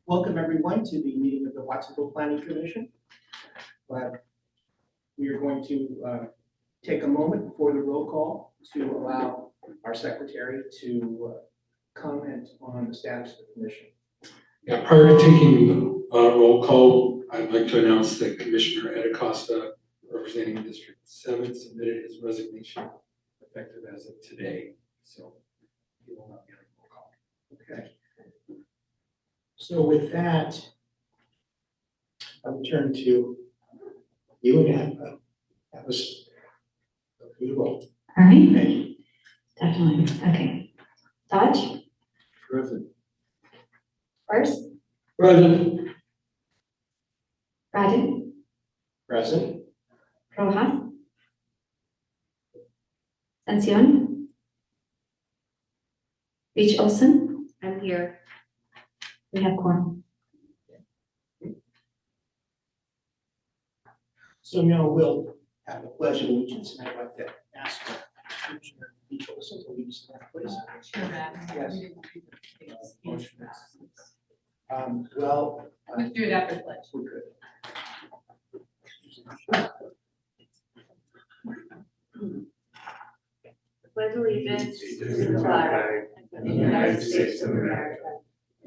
Welcome everyone to the meeting of the Watsonville Planning Commission. We are going to take a moment before the roll call to allow our secretary to comment on the status of the commission. Yeah, prior to taking the roll call, I'd like to announce that Commissioner Ed Acosta, representing District 7, submitted his resignation effective as of today. So he will not be on the roll call. Okay. So with that, I will turn to you and that was beautiful. All right, Thank definitely. Okay. Dodge, Present. first, Present. Braden, Present. Rojas, Sancion, Beach Olson. I'm here. We have quorum. So now we'll have the pledge of allegiance, and I'd like to ask Commissioner Olson to lead us in that, please. Well, We do it after the pledge. we could. Pledge allegiance to the flag of the United States of America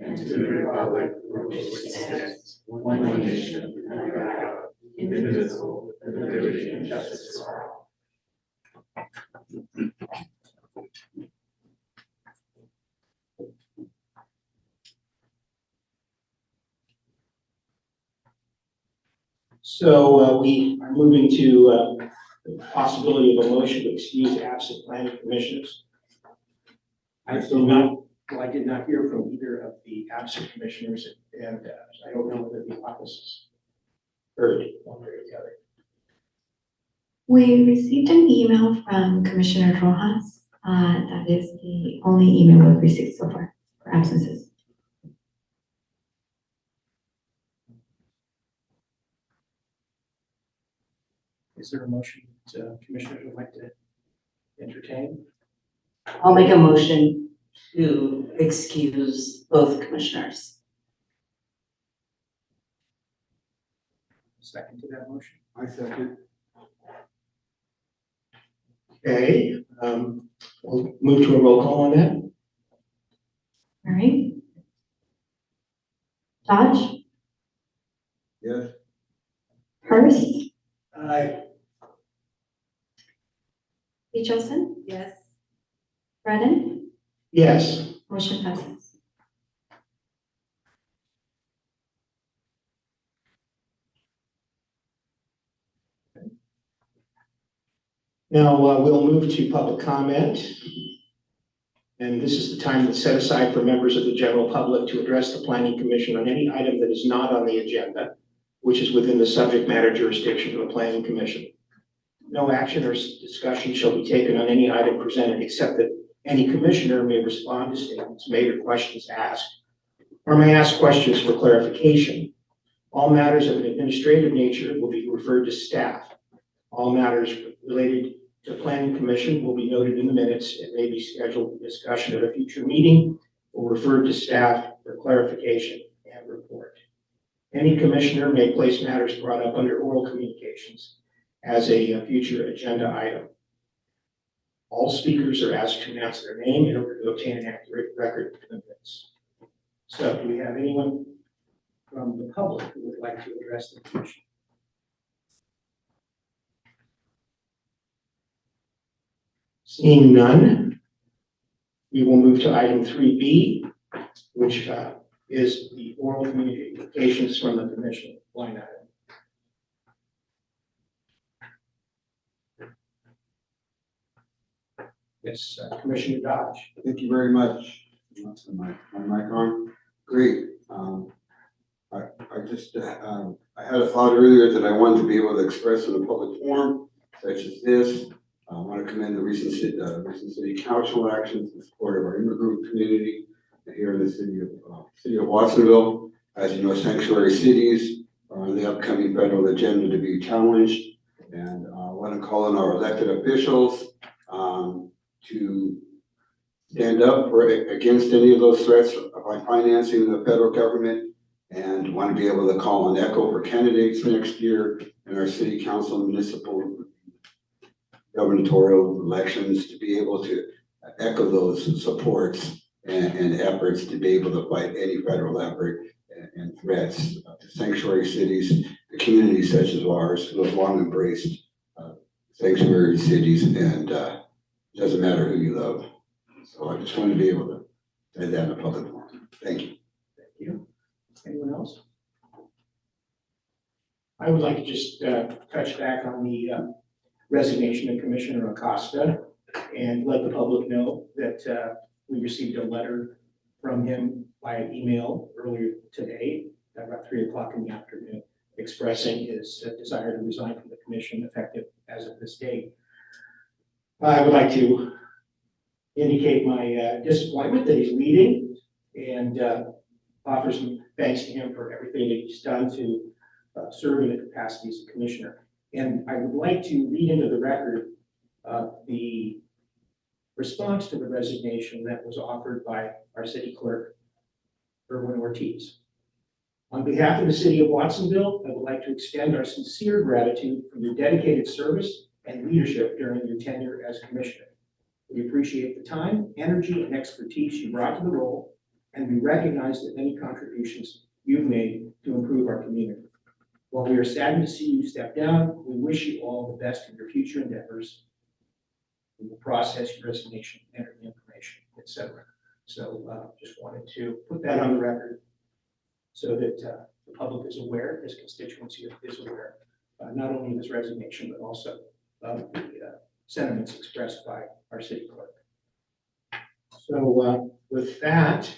and to the republic for which it stands, one nation, under God, indivisible, with liberty and justice for all. So we are moving to the possibility of a motion to excuse absent planning commissioners. I did not hear from either of the absent commissioners, and I don't know whether the office heard one way or the other. We received an email from Commissioner Rojas. That is the only email we've received so far for absences. Is there a motion that commissioners would like to entertain? I'll make a motion to excuse both commissioners. Second to that motion? I second. Okay, we'll move to a roll call on that. All right. Dodge, Yes. Hurst, Aye. Beach Olson, Yes. Braden, Yes. motion passes. Now, we'll move to public comment. And this is the time that's set aside for members of the general public to address the planning commission on any item that is not on the agenda, which is within the subject matter jurisdiction of the planning commission. No action or discussion shall be taken on any item presented, except that any commissioner may respond to statements made or questions asked, or may ask questions for clarification. All matters of an administrative nature will be referred to staff. All matters related to planning commission will be noted in the minutes and may be scheduled for discussion at a future meeting or referred to staff for clarification and report. Any commissioner may place matters brought up under oral communications as a future agenda item. All speakers are asked to announce their name in order to obtain an accurate record of the minutes. So do we have anyone from the public who would like to address the commission? Seeing none, we will move to item 3B, which is the oral communications from the commission line item. Yes, Commissioner Dodge. Thank you very much. My mic on. Great. I had a thought earlier that I wanted to be able to express in a public forum such as this. I want to commend the recent city council actions in support of our immigrant community here in the city of Watsonville. As you know, sanctuary cities are on the upcoming federal agenda to be challenged, and I want to call on our elected officials to stand up against any of those threats by financing the federal government and want to be able to call on echo for candidates next year in our city council, municipal, gubernatorial elections, to be able to echo those supports and efforts to be able to fight any federal effort and threats to sanctuary cities, the communities such as ours, who have long embraced sanctuary cities, and doesn't matter who you love. So I just wanted to be able to say that in a public forum. Thank you. Thank you. Anyone else? I would like to just touch back on the resignation of Commissioner Acosta and let the public know that we received a letter from him by email earlier today, at about 3:00 in the afternoon, expressing his desire to resign from the commission effective as of this date. I would like to indicate my disappointment that he's leaving and offer some thanks to him for everything that he's done to serve in the capacity as a commissioner. And I would like to read into the record the response to the resignation that was offered by our city clerk, Erwin Ortiz. On behalf of the city of Watsonville, I would like to extend our sincere gratitude for your dedicated service and leadership during your tenure as commissioner. We appreciate the time, energy, and expertise you brought to the role, and we recognize the many contributions you've made to improve our community. While we are saddened to see you step down, we wish you all the best in your future endeavors. We will process your resignation, enter the information, etc. So just wanted to put that on the record so that the public is aware, his constituency is aware, not only of his resignation, but also of the sentiments expressed by our city clerk. So with that,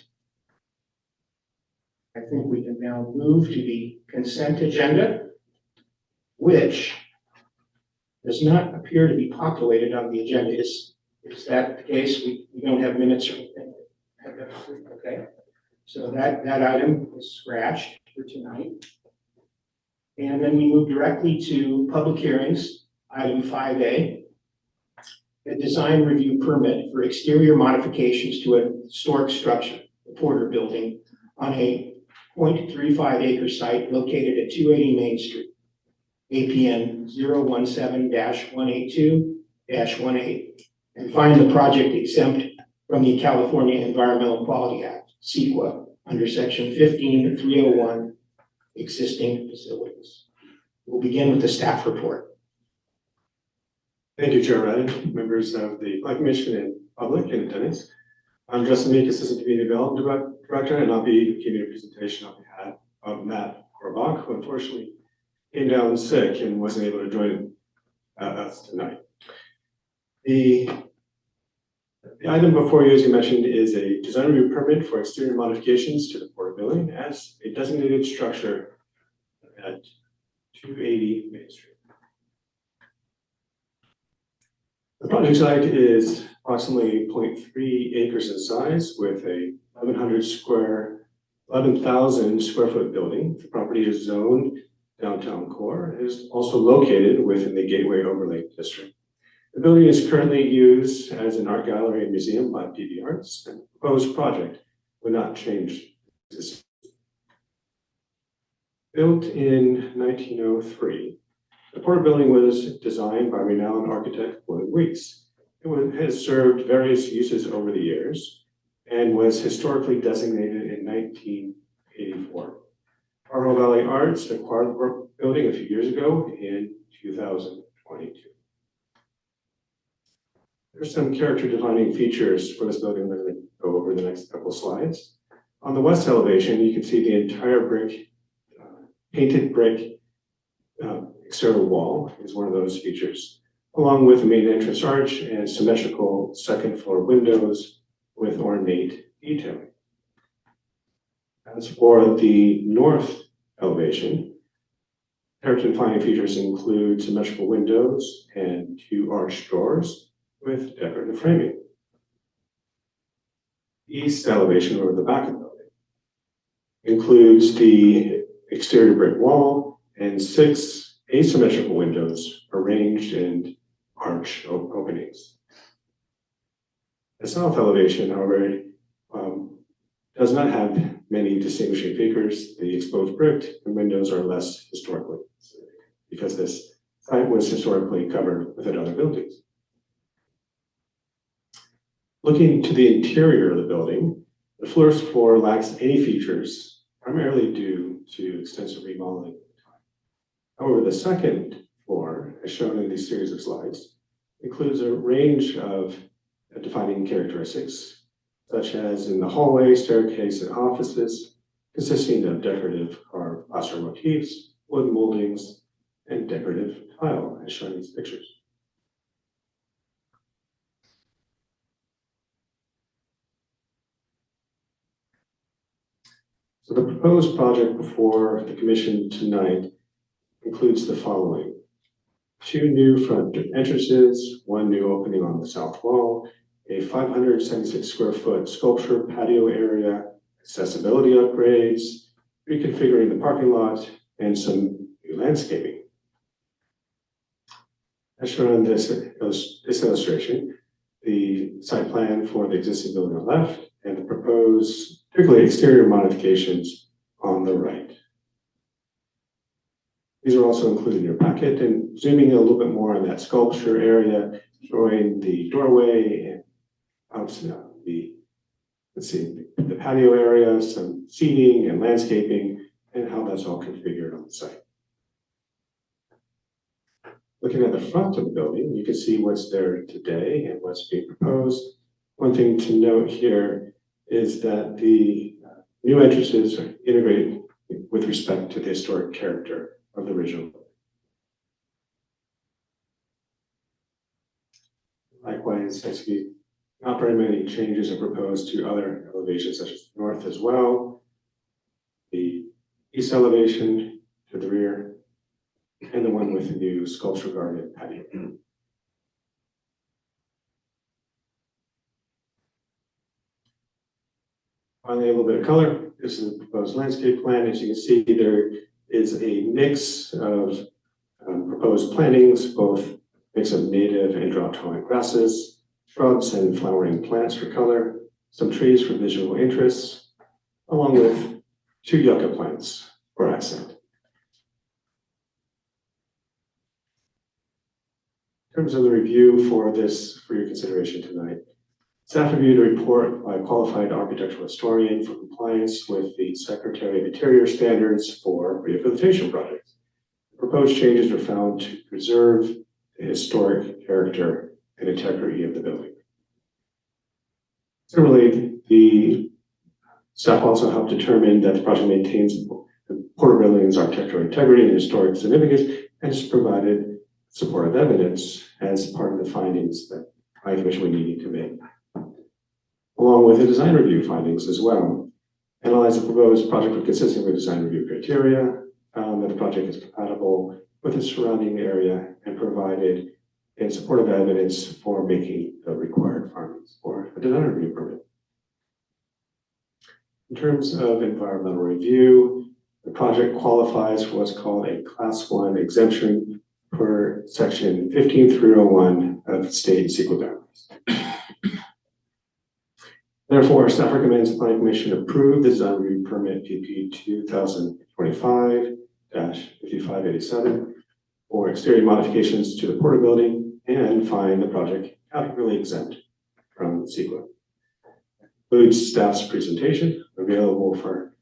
I think we can now move to the consent agenda, which does not appear to be populated on the agenda. Is that the case? We don't have minutes or anything? Okay. So that item is scratched for tonight. And then we move directly to public hearings, item 5A, a design review permit for exterior modifications to a historic structure, the Porter Building, on a 0.35 acre site located at 280 Main Street, APN 017-182-18, and find the project exempt from the California Environmental Quality Act, CEQA, under section 15301, existing facilities. We'll begin with the staff report. Thank you, Chair Ryan, members of the Planning Commission and public in attendance. I'm Justin Meek, Assistant Community Development Director, and I'll be giving a presentation on behalf of Matt Korbach, who unfortunately came down sick and wasn't able to join us tonight. The item before you, as you mentioned, is a design review permit for exterior modifications to the Porter Building as a designated structure at 280 Main Street. The project site is approximately 0.3 acres in size with a 11,000 square foot building. The property is zoned downtown core and is also located within the Gateway Overlay District. The building is currently used as an art gallery and museum by PV Arts, and the proposed project would not change this. Built in 1903, the Porter Building was designed by renowned architect William Weeks. It has served various uses over the years and was historically designated in 1984. Pajaro Valley Arts acquired the building a few years ago in 2022. There's some character defining features for this building that I'm going to go over the next couple of slides. On the west elevation, you can see the entire painted brick exterior wall is one of those features, along with the main entrance arch and symmetrical second floor windows with ornate detailing. As for the north elevation, character defining features include symmetrical windows and 2 arched doors with decorative framing. East elevation, or the back of the building, includes the exterior brick wall and 6 asymmetrical windows arranged in arch openings. The south elevation, however, does not have many distinguishing features. The exposed brick and windows are less historically specific because this site was historically covered with other buildings. Looking to the interior of the building, the first floor lacks any features, primarily due to extensive remodeling. However, the second floor, as shown in these series of slides, includes a range of defining characteristics, such as in the hallway, staircase, and offices, consisting of decorative carved plaster motifs, wood moldings, and decorative tile, as shown in these pictures. So the proposed project before the commission tonight includes the following: 2 new front entrances, 1 new opening on the south wall, a 576 square foot sculpture patio area, accessibility upgrades, reconfiguring the parking lot, and some new landscaping. As shown in this illustration, the site plan for the existing building on the left and the proposed, particularly exterior modifications on the right. These are also included in your packet, and zooming in a little bit more on that sculpture area, showing the doorway and the patio area, some seating and landscaping, and how that's all configured on the site. Looking at the front of the building, you can see what's there today and what's being proposed. One thing to note here is that the new entrances are integrated with respect to the historic character of the original building. Likewise, as we not very many changes are proposed to other elevations such as the north as well, the east elevation to the rear, and the one with the new sculpture garden patio. Finally, a little bit of color. This is the proposed landscape plan. As you can see, there is a mix of proposed plantings, both mix of native and drought tolerant grasses, shrubs and flowering plants for color, some trees for visual interests, along with 2 yucca plants for accent. In terms of the review for your consideration tonight, staff reviewed a report by a qualified architectural historian for compliance with the Secretary of Interior standards for rehabilitation projects. The proposed changes are found to preserve the historic character and integrity of the building. Similarly, the staff also helped determine that the project maintains the Porter Building's architectural integrity and historic significance, and has provided supportive evidence as part of the findings that the commission would need to make, along with the design review findings as well. Analyze the proposed project with consistent with design review criteria, that the project is compatible with the surrounding area, and provided in supportive evidence for making the required findings for a design review permit. In terms of environmental review, the project qualifies for what's called a Class 1 exemption per Section 15301 of state CEQA guidelines. Therefore, staff recommends the Planning Commission approve the design review permit PP 2025-5587 for exterior modifications to the Porter Building and find the project categorically exempt from CEQA. Includes staff's presentation available for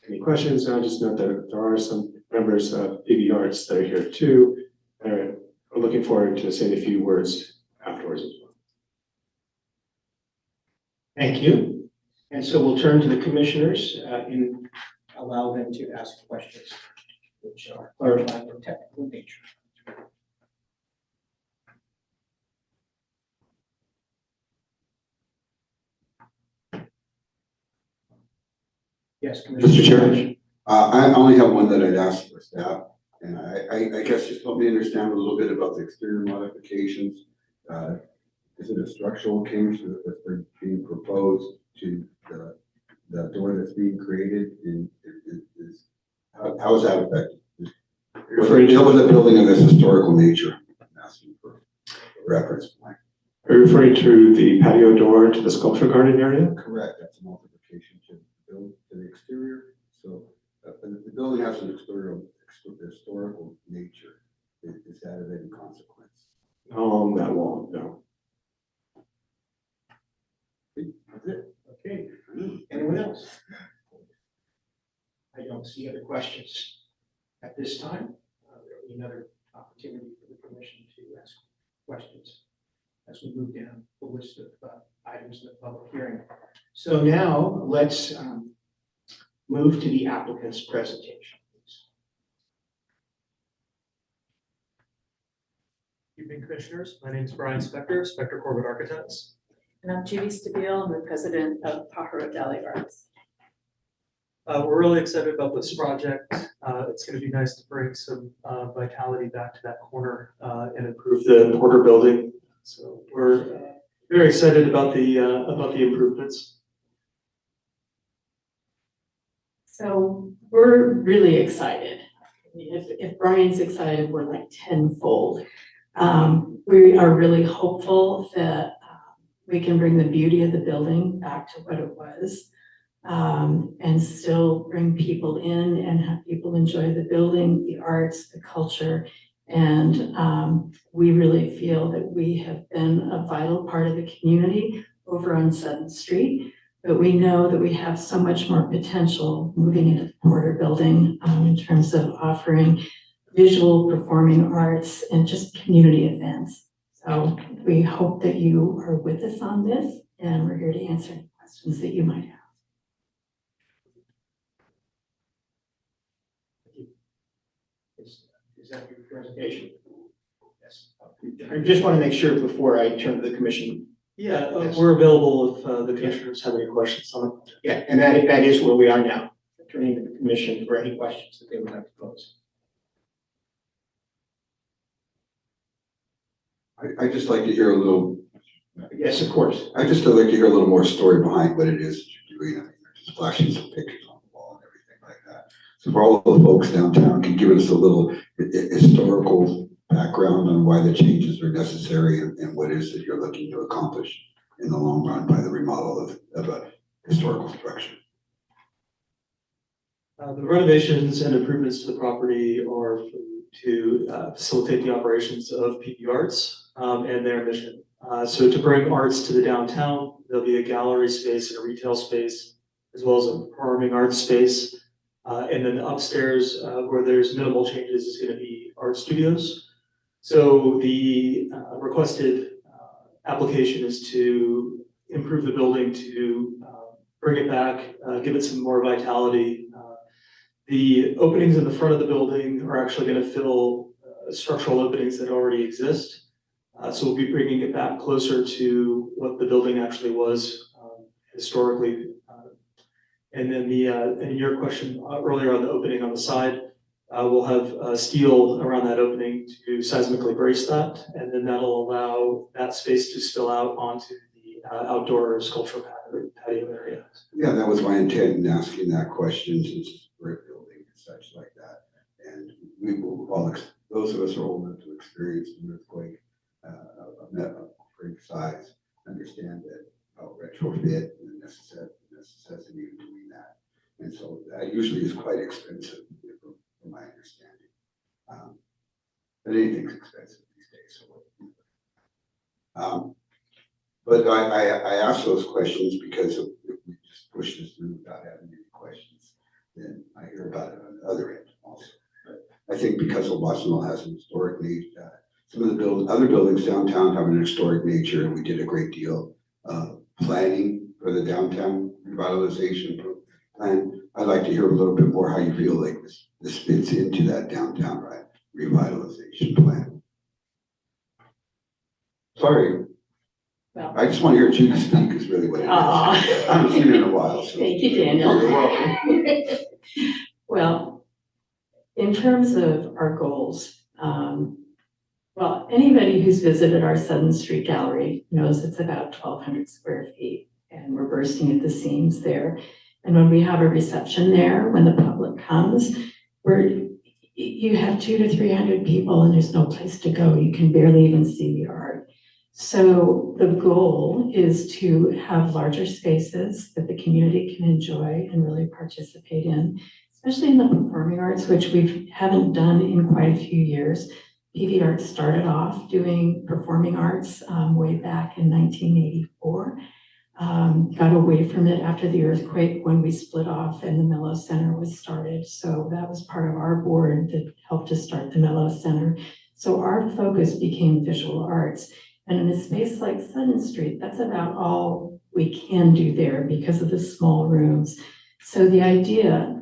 any questions. And I just note that there are some members of PB Arts that are here too. We're looking forward to saying a few words afterwards as well. Thank you. And so we'll turn to the commissioners and allow them to ask questions, which are clarifying of technical nature. Yes, Commissioner. Mr. Chair. I only have one that I'd ask for staff, and I guess just help me understand a little bit about the exterior modifications. Is it a structural change that's being proposed to the door that's being created? How is that affected? Deal with the building of this historical nature. I'm asking for a reference point. Are you referring to the patio door to the sculpture garden area? Correct, that's a multiplication. modification to the exterior. So the building has an historical nature. Is that of any consequence? That won't, no. That's it. Okay, anyone else? I don't see other questions at this time. There'll be another opportunity for the commission to ask questions as we move down the list of items in the public hearing. So now let's move to the applicant's presentation. Evening, Commissioners. My name is Brian Spector, Spector Corbett Architects. And I'm Judy Stabile, I'm the president of Pajaro Valley Arts. We're really excited about this project. It's going to be nice to bring some vitality back to that corner and improve the Porter building. So we're very excited about the improvements. So we're really excited. I mean, if Brian's excited, we're like tenfold. We are really hopeful that we can bring the beauty of the building back to what it was, and still bring people in and have people enjoy the building, the arts, the culture. And we really feel that we have been a vital part of the community over on 7th Street. But we know that we have so much more potential moving into the Porter building in terms of offering visual, performing arts, and just community events. So we hope that you are with us on this, and we're here to answer any questions that you might have. Is that your presentation? Yes. I just want to make sure before I turn to the commission. Yeah, we're available if the Commissioners have any questions on it. Yeah, and that is where we are now, turning to the commission for any questions that they would like to pose. I'd just like to hear a little, Yes, of course. I'd just like to hear a little more story behind what it is that you're doing. I mean, you're just flashing some pictures on the wall and everything like that. So for all of the folks downtown, can you give us a little historical background on why the changes are necessary and what it is that you're looking to accomplish in the long run by the remodel of a historical structure? The renovations and improvements to the property are to facilitate the operations of PP Arts and their mission. So to bring arts to the downtown, there'll be a gallery space and a retail space, as well as a performing arts space. And then upstairs, where there's minimal changes, is going to be art studios. So the requested application is to improve the building, to bring it back, give it some more vitality. The openings in the front of the building are actually going to fill structural openings that already exist. So we'll be bringing it back closer to what the building actually was historically. And then and your question earlier on the opening on the side, we'll have steel around that opening to seismically brace that, and then that'll allow that space to spill out onto the outdoor sculptural patio area. Yeah, that was my intent in asking that question, since it's a brick building and such like that. And we will all, those of us who are old enough to experience an earthquake of great size, understand that retrofit and the necessity of doing that. And so that usually is quite expensive, from my understanding. But anything's expensive these days. So, but I ask those questions because if we just push this through without having any questions, then I hear about it on the other end also. But I think because Washtenaw has an historic nature, some of the other buildings downtown have an historic nature, and we did a great deal of planning for the downtown revitalization plan. I'd like to hear a little bit more how you feel like this fits into that downtown revitalization plan. Sorry. Well, I just want to hear Judy speak is really what it is. I haven't seen her in a while. So. Thank you, Daniel. You're welcome. Well, in terms of our goals, well, anybody who's visited our 7th Street Gallery knows it's about 1,200 square feet, and we're bursting at the seams there. And when we have a reception there, when the public comes, you have 200 to 300 people, and there's no place to go. You can barely even see the art. So the goal is to have larger spaces that the community can enjoy and really participate in, especially in the performing arts, which we haven't done in quite a few years. PV Arts started off doing performing arts way back in 1984. Got away from it after the earthquake when we split off and the Mello Center was started. So that was part of our board that helped to start the Mello Center. So our focus became visual arts. And in a space like Sutton Street, that's about all we can do there because of the small rooms. So the idea,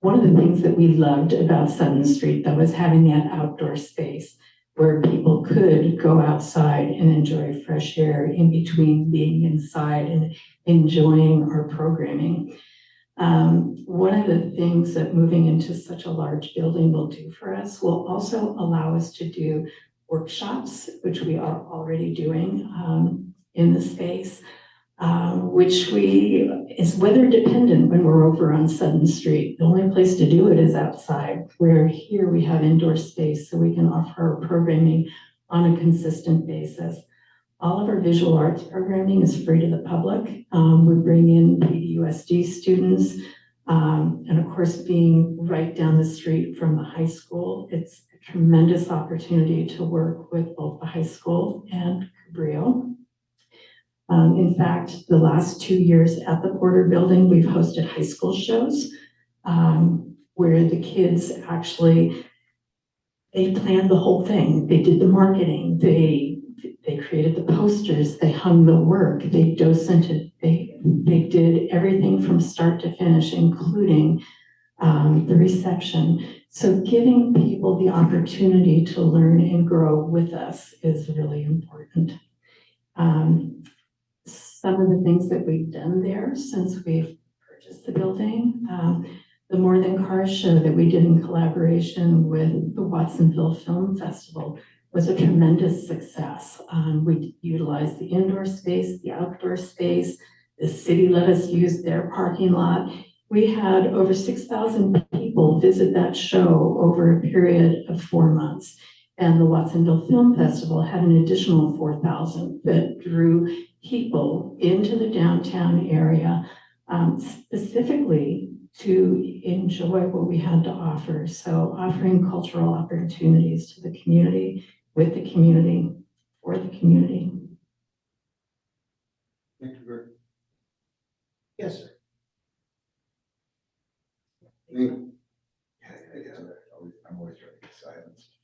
one of the things that we loved about Sutton Street, though, was having that outdoor space where people could go outside and enjoy fresh air in between being inside and enjoying our programming. One of the things that moving into such a large building will do for us will also allow us to do workshops, which we are already doing in the space, which is weather dependent when we're over on Sutton Street. The only place to do it is outside, where here we have indoor space so we can offer our programming on a consistent basis. All of our visual arts programming is free to the public. We bring in PVUSD students, and of course, being right down the street from the high school, it's a tremendous opportunity to work with both the high school and Cabrillo. In fact, the last 2 years at the Porter Building, we've hosted high school shows where the kids actually, they planned the whole thing. They did the marketing, they created the posters, they hung the work, they docented, they did everything from start to finish, including the reception. So giving people the opportunity to learn and grow with us is really important. Some of the things that we've done there since we've purchased the building, the More Than Cars show that we did in collaboration with the Watsonville Film Festival was a tremendous success. We utilized the indoor space, the outdoor space. The city let us use their parking lot. We had over 6,000 people visit that show over a period of 4 months. And the Watsonville Film Festival had an additional 4,000 that drew people into the downtown area, specifically to enjoy what we had to offer. So offering cultural opportunities to the community, with the community, for the community. Thank you very Yes, sir. I'm always trying to get silenced.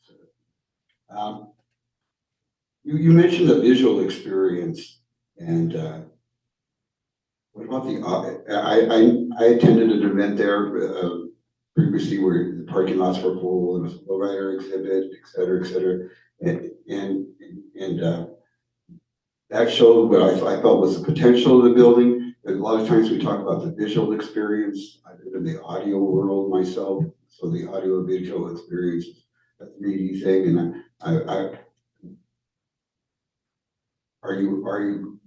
You mentioned the visual experience, and what about I attended an event there previously where the parking lots were full, and it was a lowrider exhibit, et cetera, and that showed what I felt was the potential of the building. A lot of times we talk about the visual experience. I live in the audio world myself, so the audio visual experience is a 3D thing, and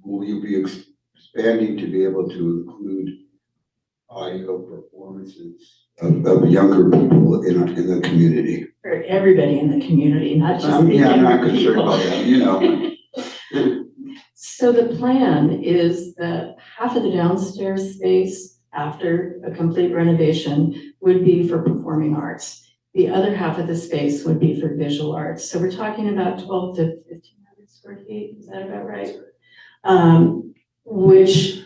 will you be expanding to be able to include audio performances of younger people in the community? For everybody in the community, not just the Yeah, I'm not younger concerned people. about that, you know. So the plan is that half of the downstairs space after a complete renovation would be for performing arts. The other half of the space would be for visual arts. So we're talking about 12 to 1,500 square feet, is that about right? Which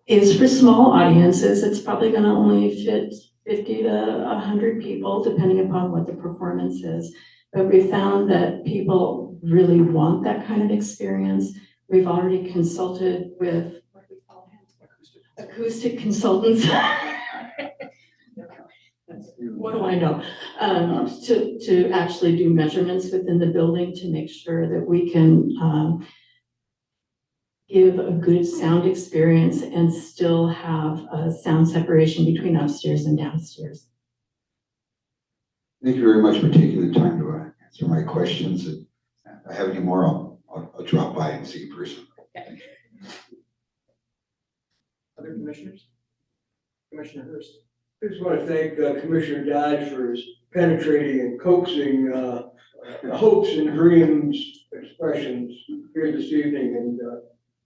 is for small audiences. It's probably going to only fit 50 to 100 people, depending upon what the performance is. But we found that people really want that kind of experience. We've already consulted with, what do we call him? Acoustic consultants. What do I know? To actually do measurements within the building to make sure that we can give a good sound experience and still have a sound separation between upstairs and downstairs. Thank you very much for taking the time to answer my questions. And if I have any more, I'll drop by and see you personally. Other commissioners? Commissioner Hurst. I just want to thank Commissioner Dodge for his penetrating and coaxing hopes and dreams expressions here this evening, and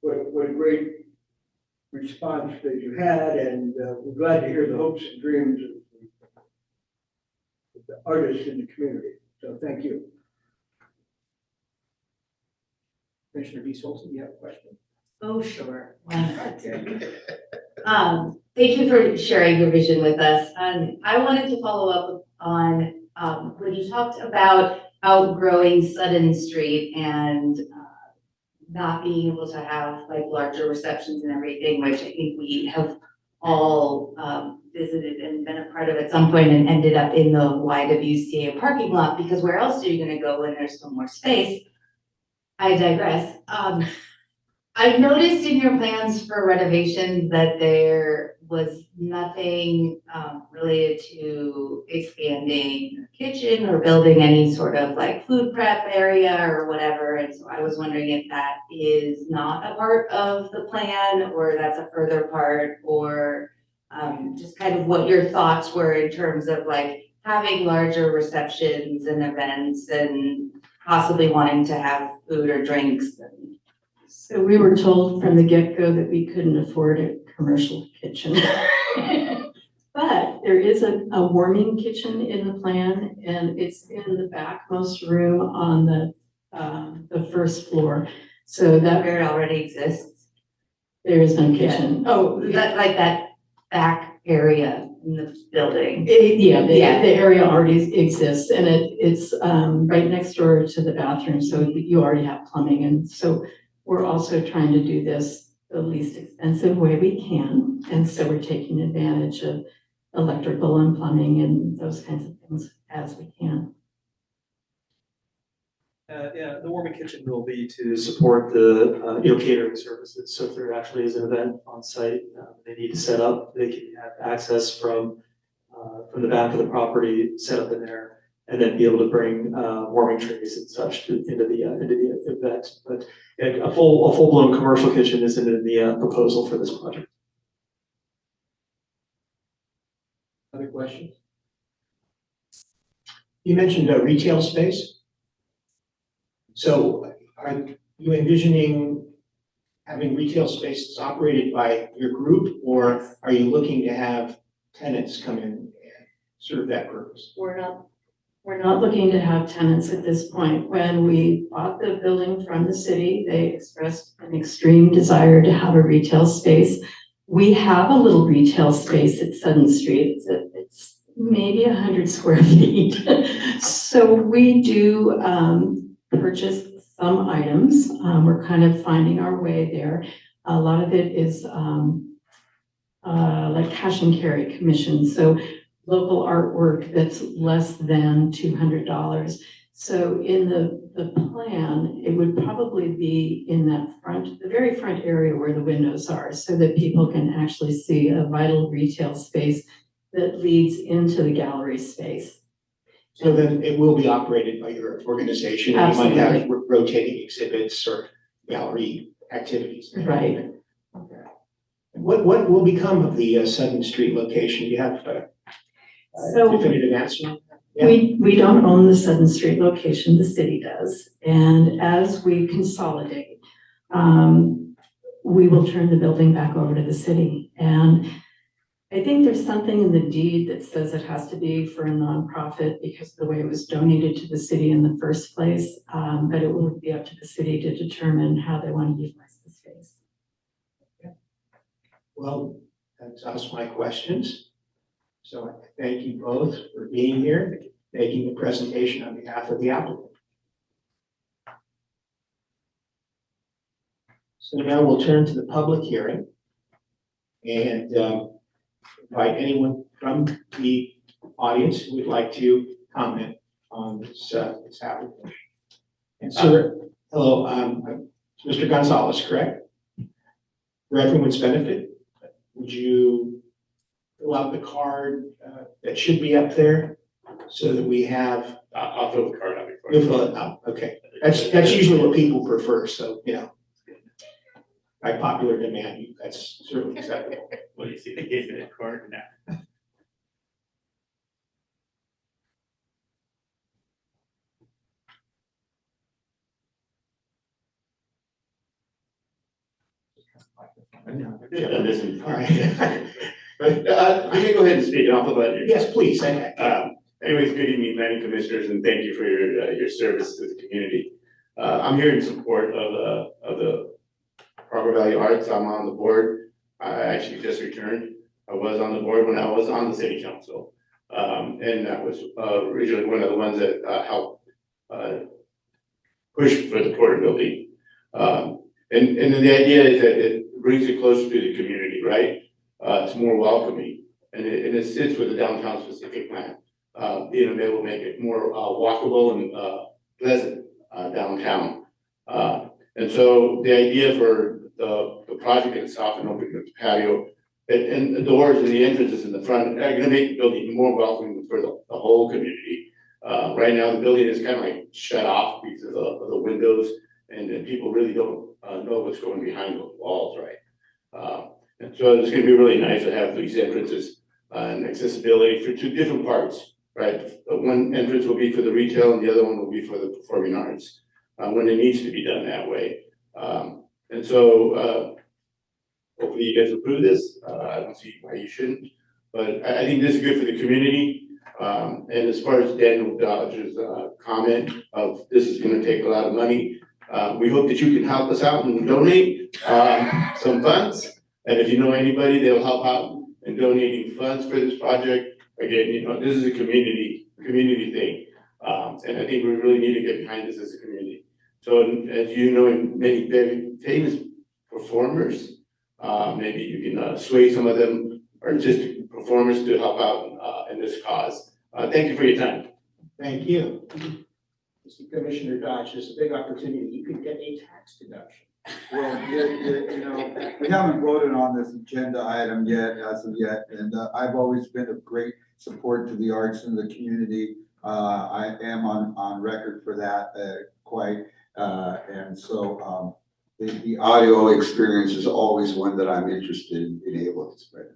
what a great response that you had, and we're glad to hear the hopes and dreams of the artists in the community. So thank you. Commissioner B. Solton, you have a question? Oh, sure. Why not? Thank you for sharing your vision with us. I wanted to follow up on when you talked about outgrowing Sutton Street and not being able to have like larger receptions and everything, which I think we have all visited and been a part of at some point and ended up in the YWCA parking lot, because where else are you gonna go when there's no more space? I digress. I noticed in your plans for renovation that there was nothing related to expanding the kitchen or building any sort of like food prep area or whatever. And so I was wondering if that is not a part of the plan, or that's a further part, or just kind of what your thoughts were in terms of like having larger receptions and events and possibly wanting to have food or drinks. So we were told from the get-go that we couldn't afford a commercial kitchen. But there is a warming kitchen in the plan, and it's in the backmost room on the first floor. So that Where it already exists. there is no kitchen. Oh, that, like that back area in the building. The area already exists, and it's right next door to the bathroom, so you already have plumbing. And so we're also trying to do this the least expensive way we can. And so we're taking advantage of electrical and plumbing and those kinds of things as we can. Yeah, the warming kitchen will be to support the, catering services. So if there actually is an event on site, they need to set up, they can have access from the back of the property, set up in there, and then be able to bring warming trays and such into the event. But a full-blown commercial kitchen isn't in the proposal for this project. Other questions? You mentioned a retail space. So are you envisioning having retail spaces operated by your group, or are you looking to have tenants come in and serve that purpose? We're not looking to have tenants at this point. When we bought the building from the city, they expressed an extreme desire to have a retail space. We have a little retail space at Sutton Street. It's maybe 100 square feet. So we do purchase some items. We're kind of finding our way there. A lot of it is like cash and carry commissions. So local artwork that's less than $200. So in the plan, it would probably be in that the very front area where the windows are, so that people can actually see a vital retail space that leads into the gallery space. So then it will be operated by your organization, and you might have Absolutely. rotating exhibits or gallery activities. Right. Okay. What will become of the Sutton Street location? Do you have So definitive answer? we don't own the Sutton Street location, the city does. And as we consolidate, we will turn the building back over to the city. And I think there's something in the deed that says it has to be for a nonprofit because of the way it was donated to the city in the first place. But it will be up to the city to determine how they want to utilize the space. Well, that exhausts my questions. So I thank you both for being here, making the presentation on behalf of the applicant. So now we'll turn to the public hearing and invite anyone from the audience who would like to comment on this application. And sir, hello, Mr. Gonzalez, correct? For everyone's benefit, would you fill out the card that should be up there so that we have? I'll fill the card out before. You'll fill it out, okay. That's usually what people prefer, so, by popular demand, that's certainly acceptable. What do you see? They gave me a card now. Yeah, this is. All right. But, I can go ahead and speak, and I'll put that. Yes, please. Anyways, good evening, planning commissioners, and thank you for your service to the community. I'm here in support of the Harbor Valley Arts. I'm on the board. I actually just returned. I was on the board when I was on the city council. And that was originally one of the ones that helped push for the Porter building. And then the idea is that it brings it closer to the community, right? It's more welcoming, and it sits with the downtown specific plan. Being able to make it more walkable and pleasant downtown. And so the idea for the project itself and opening the patio and the doors and the entrances in the front are gonna make the building more welcoming for the whole community. Right now, the building is kind of like shut off because of the windows, and people really don't know what's going behind those walls, right? And so it's gonna be really nice to have these entrances and accessibility for two different parts, right? One entrance will be for the retail and the other one will be for the performing arts, when it needs to be done that way. And so hopefully you guys approve this. I don't see why you shouldn't, but I think this is good for the community. And as far as Daniel Dodge's comment of this is gonna take a lot of money, we hope that you can help us out and donate some funds. And if you know anybody, they'll help out in donating funds for this project. Again, you know, this is a community thing. And I think we really need to get behind this as a community. So as you know, many very famous performers, maybe you can sway some of them artistic performers to help out in this cause. Thank you for your time. Thank you. Mr. Commissioner Dodge, there's a big opportunity. You could get a tax deduction. Well, you know, we haven't voted on this agenda item yet, as of yet, and I've always been of great support to the arts in the community. I am on record for that, quite, and so the audio experience is always one that I'm interested in being able to spread.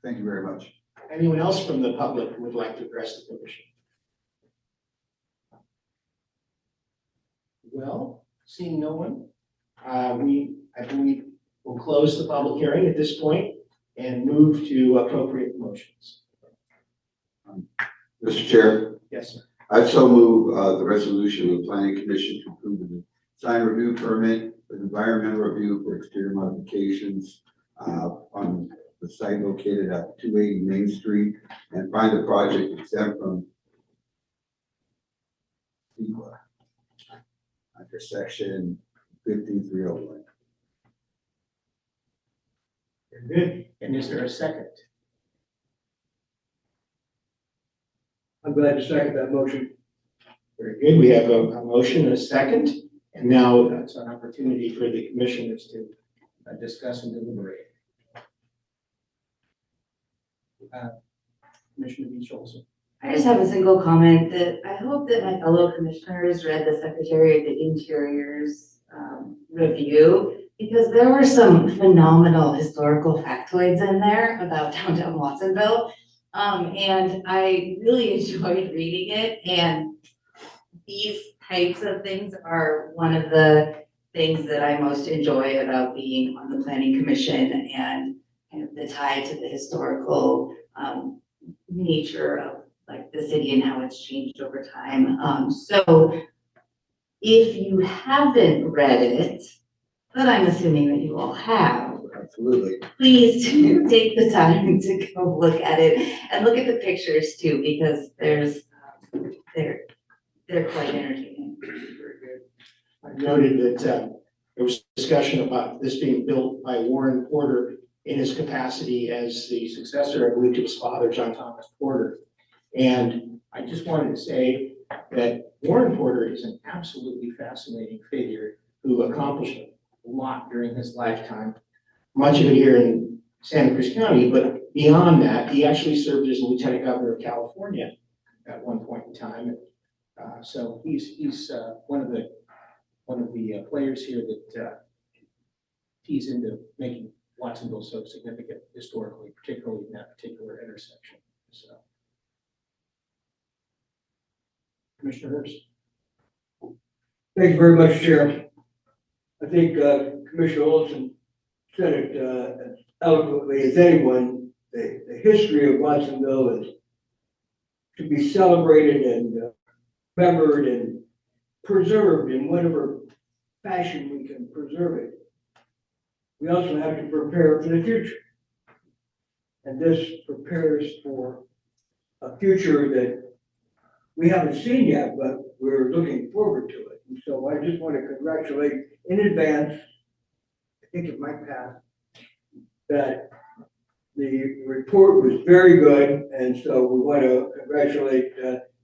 Thank you very much. Anyone else from the public who would like to address the commission? Well, seeing no one, I believe we'll close the public hearing at this point and move to appropriate motions. Mr. Chair, Yes, sir. I so move the resolution of the planning commission to approve the design review permit with environmental review for exterior modifications on the site located at 280 Main Street and find the project exempt from CEQA under section 5301. Very good. And is there a second? I'm glad to second that motion. Very good. We have a motion and a second. And now it's an opportunity for the commissioners to discuss and deliberate. Commissioner Beach Olson. I just have a single comment that I hope that my fellow commissioners read the Secretary of the Interior's review, because there were some phenomenal historical factoids in there about downtown Watsonville. And I really enjoyed reading it, and these types of things are one of the things that I most enjoy about being on the Planning Commission and kind of the tie to the historical nature of like the city and how it's changed over time. So if you haven't read it, but I'm assuming that you all have, Absolutely. please do take the time to go look at it and look at the pictures too, because they're quite entertaining. Very good. I noted that there was discussion about this being built by Warren Porter in his capacity as the successor, I believe, to his father, John Thomas Porter. And I just wanted to say that Warren Porter is an absolutely fascinating figure who accomplished a lot during his lifetime, much of it here in Santa Cruz County, but beyond that, he actually served as Lieutenant Governor of California at one point in time. So he's one of the players here that tees into making Watsonville so significant historically, particularly in that particular intersection. So, Commissioner Hurst. Thank you very much, Chair. I think Commissioner Olson said it as eloquently as anyone. The history of Watsonville is to be celebrated and remembered and preserved in whatever fashion we can preserve it. We also have to prepare for the future. And this prepares for a future that we haven't seen yet, but we're looking forward to it. And so I just want to congratulate in advance, I think it might pass, that the report was very good. And so we want to congratulate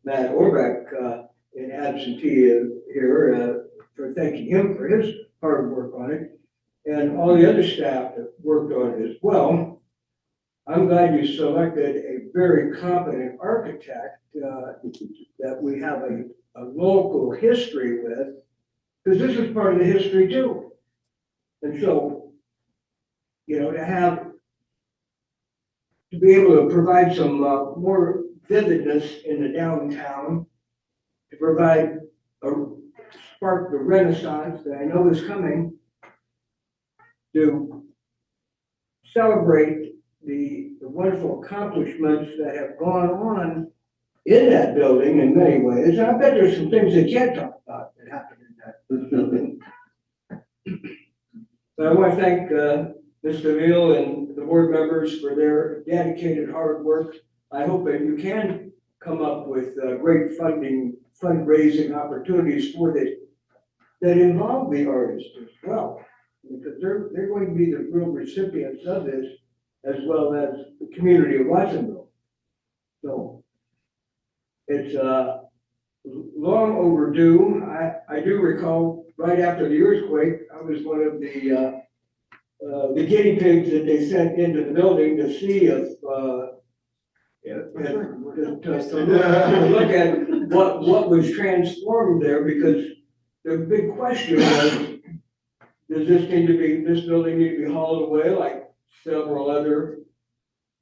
Matt Orbeck in absentee here for thanking him for his hard work on it, and all the other staff that worked on it as well. I'm glad you selected a very competent architect that we have a local history with, because this is part of the history too. And so, you know, to be able to provide some more vividness in the downtown, to provide spark the renaissance that I know is coming, to celebrate the wonderful accomplishments that have gone on in that building in many ways. I bet there's some things they can't talk about that happened in that building. But I want to thank Mr. Veal and the board members for their dedicated hard work. I hope that you can come up with great fundraising opportunities for this that involve the artists as well, because they're going to be the real recipients of this, as well as the community of Watsonville. So it's long overdue. I do recall right after the earthquake, I was one of the guinea pigs that they sent into the building to see if to look at what was transformed there, because the big question was, does this building need to be hauled away like several other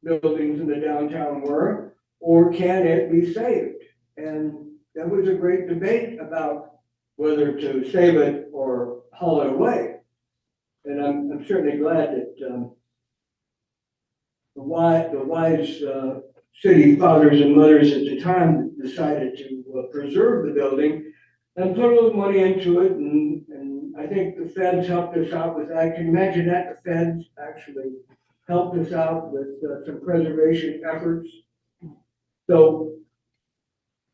buildings in the downtown were, or can it be saved? And there was a great debate about whether to save it or haul it away. And I'm certainly glad that the wise city fathers and mothers at the time decided to preserve the building and put a little money into it. And I think the feds helped us out with that. Can you imagine that? The feds actually helped us out with some preservation efforts. So,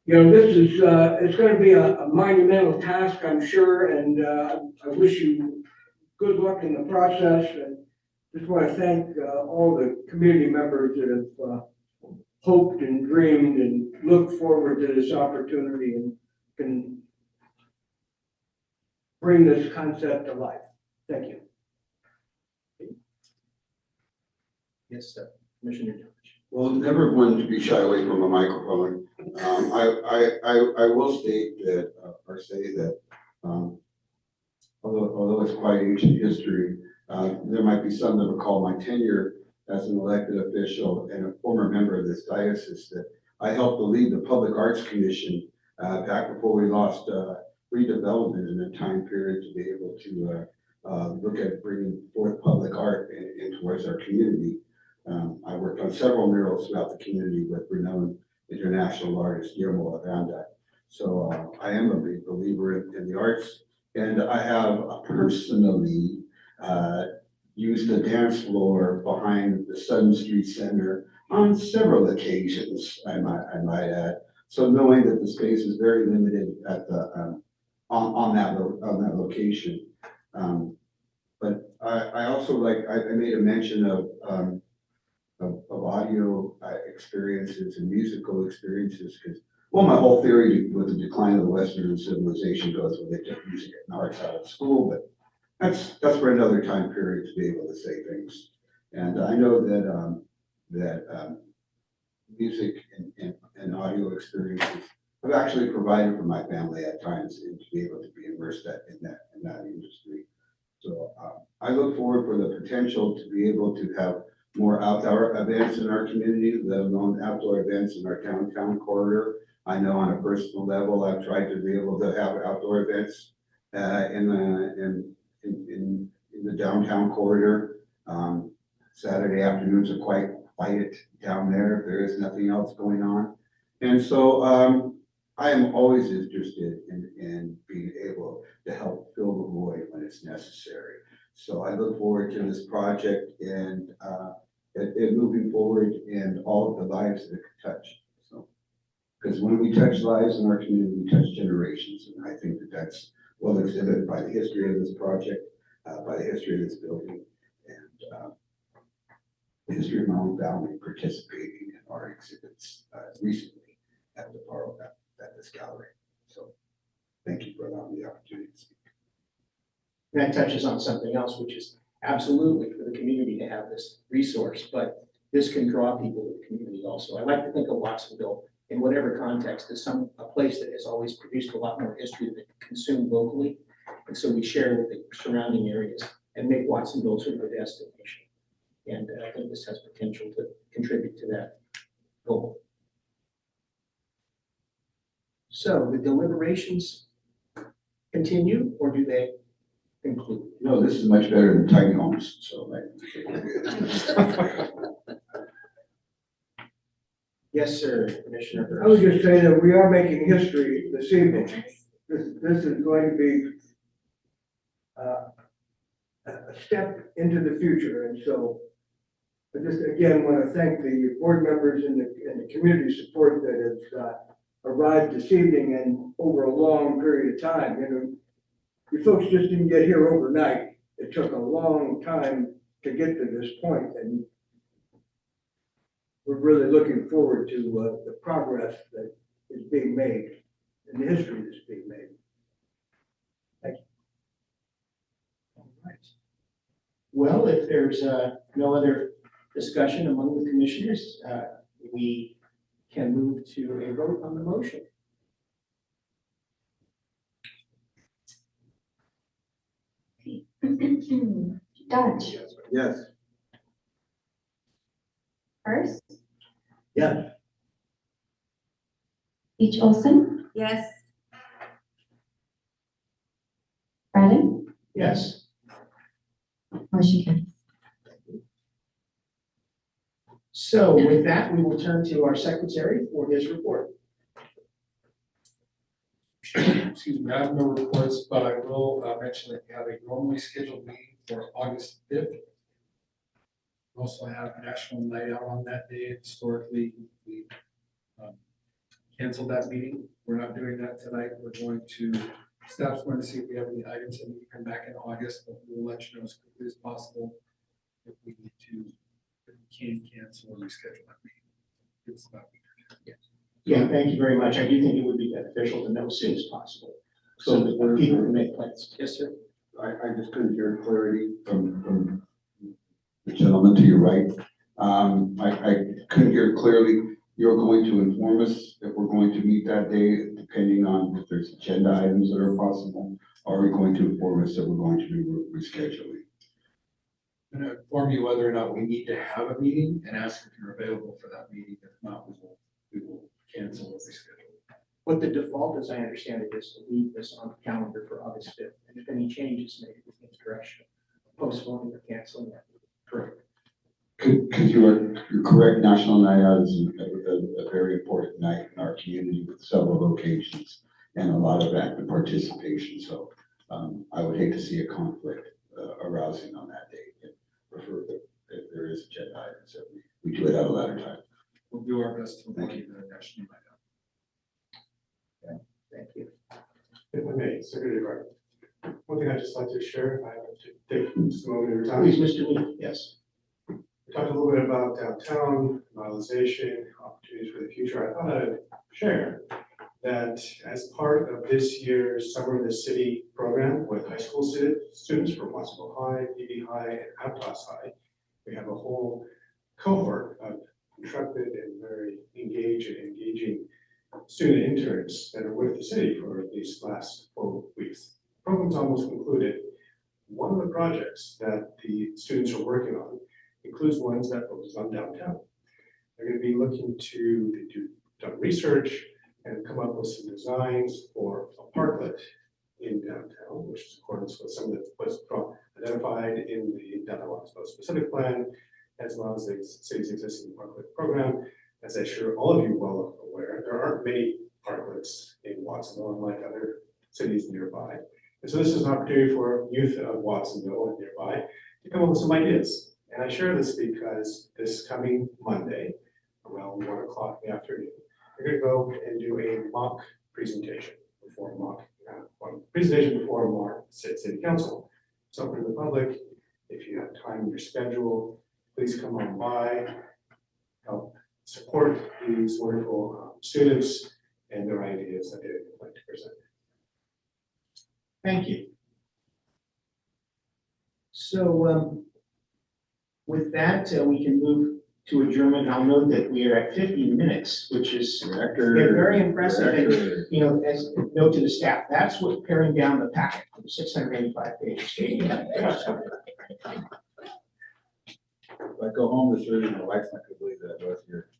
you know, this is, it's going to be a monumental task, I'm sure. And I wish you good luck in the process. And just want to thank all the community members that have hoped and dreamed and looked forward to this opportunity and can bring this concept to life. Thank you. Yes, sir. Commissioner George. Well, never one to be shy away from a microphone. I will state that, or say that, although it's quite ancient history, there might be some that recall my tenure as an elected official and a former member of this diocese, that I helped to lead the Public Arts Commission back before we lost redevelopment in a time period, to be able to look at bringing forth public art in towards our community. I worked on several murals throughout the community with renowned international artist Guillermo Aranda. So I am a big believer in the arts, and I have personally used the dance floor behind the Sutton Street Center on several occasions, I might add. So knowing that the space is very limited at the on that location. But I also I made a mention of audio experiences and musical experiences, because my whole theory with the decline of the Western civilization goes with they took music and arts out of school, but that's for another time period to be able to say things. And I know that music and audio experiences I've actually provided for my family at times, and to be able to be immersed in that industry. So I look forward for the potential to be able to have more outdoor events in our community, let alone outdoor events in our downtown corridor. I know on a personal level, I've tried to be able to have outdoor events in in the downtown corridor. Saturday afternoons are quite quiet down there. There is nothing else going on. And so, I am always interested in being able to help fill the void when it's necessary. So I look forward to this project and moving forward and all of the lives that it could touch. So, because when we touch lives in our community, we touch generations, and I think that that's well exhibited by the history of this project, by the history of this building, and the history of Mountain Valley participating in our exhibits recently at the at this gallery. So thank you for allowing me the opportunity to speak. That touches on something else, which is absolutely for the community to have this resource, but this can draw people to the community also. I like to think of Watsonville in whatever context as a place that has always produced a lot more history than consumed locally. And so we share with the surrounding areas and make Watsonville sort of a destination. And I think this has potential to contribute to that goal. So the deliberations continue, or do they conclude? No, this is much better than tiny homes, so Yes, sir, Commissioner. I would just say that we are making history this evening. This is going to be a step into the future, and so I just again want to thank the board members and the community support that has arrived this evening and over a long period of time. You know, you folks just didn't get here overnight. It took a long time to get to this point, and we're really looking forward to the progress that is being made and the history that's being made. Thank you. All right. Well, if there's no other discussion among the commissioners, we can move to a vote on the motion. Dodge, yes. Hurst, Yes. Beach Olson, Yes. Brennan, Yes. motion carries. So with that, we will turn to our secretary for his report. Excuse me, I have no reports, but I will mention that we have a normally scheduled meeting for August 5th. We also have National Night Out on that day. Historically, we canceled that meeting. We're not doing that tonight. We're going to, staff's going to see if we have any items that we can come back in August, but we'll let you know as quickly as possible if we need to, if we can cancel or reschedule that meeting. It's about a week. Yeah, thank you very much. I do think it would be beneficial to know as soon as possible, so that people can make plans. Yes, sir. I just couldn't hear clarity from the gentleman to your right. I couldn't hear clearly. You're going to inform us if we're going to meet that day, depending on if there's agenda items that are possible. Or are we going to inform us that we're going to be rescheduling? I'm going to inform you whether or not we need to have a meeting and ask if you're available for that meeting. If not, we will cancel or reschedule. What the default, as I understand it, is to leave this on the calendar for August 5th. And if any changes made in this direction, postponing or canceling that. Correct. Because you're correct, National Night Out is a very important night in our community with several locations and a lot of active participation. So I would hate to see a conflict arousing on that date. And prefer that if there is agenda items, that we do it at a later time. We'll do our best to Thank avoid the National Night Out. Thank you. If I may, Secretary Garden. One thing I'd just like to share, if I have to take just a moment of your time. Please, Mr. Lee. Yes. We talked a little bit about downtown, modernization, opportunities for the future. I thought I'd share that as part of this year's Summer in the City program with high school students from Watsonville High, PB High, and Aptos High, we have a whole cohort of intrepid and very engaging student interns that are with the city for these last 4 weeks. The program's almost concluded. One of the projects that the students are working on includes ones that focus on downtown. They're going to be looking to do research and come up with some designs for a parklet in downtown, which is in accordance with some of the what's identified in the downtown Watsonville specific plan, as well as the city's existing parklet program. As I'm sure all of you are well aware, there aren't many parklets in Watsonville, unlike other cities nearby. And so this is an opportunity for youth of Watsonville and nearby to come up with some ideas. And I share this because this coming Monday, around 1 o'clock in the afternoon, we're going to go and do a mock presentation before city council. It's open to the public. If you have time in your schedule, please come on by, help support these wonderful students and their ideas that they would like to present. Thank you. So with that, we can move to adjournment. I'll note that we are at 50 minutes, which is very impressive. And, you know, as a note to the staff, that's what paring down the packet from 685 pages. If I go home this early, my wife's not gonna believe that I was here.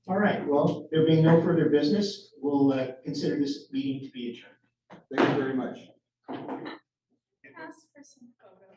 All right, well, there being no further business, we'll consider this meeting to be adjourned. Thank you very much. Ask for some photos.